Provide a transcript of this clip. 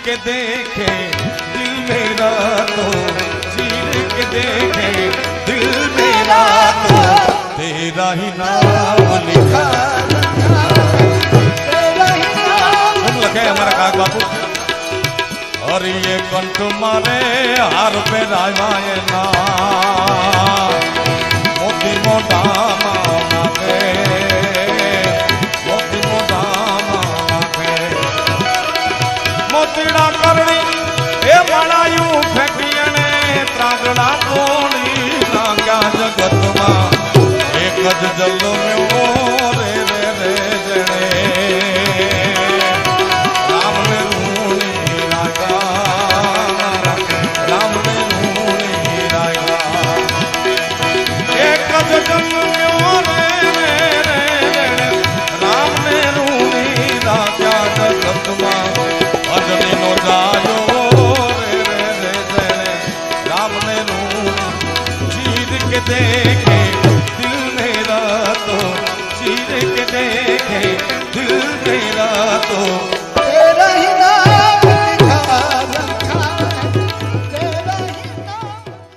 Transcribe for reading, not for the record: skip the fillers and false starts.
के देखे दिल मेरा तो, चीर के देखे दिल मेरा तो, तेरा ही नाम लिखा। तुम लगे हमारा काग बापू। और ये कंठ मारे हार पे रामाए ना, मोती मोटा मांगे, मोती मोटा मांगे, मोतीड़ा करनी ए मड़ायू फेंकियने त्रागड़ा कोणी नाग्या जगत मां एक ज जल में ओ रे रे रे जने राम ने रूणी रागा, राम ने रूणी रागा एक ज जल में ओ रे रे रे जने राम ने रूणी रागा जगत मां अजनी नो जायो रे रे रे जने राम ने रूणी चीर के देखे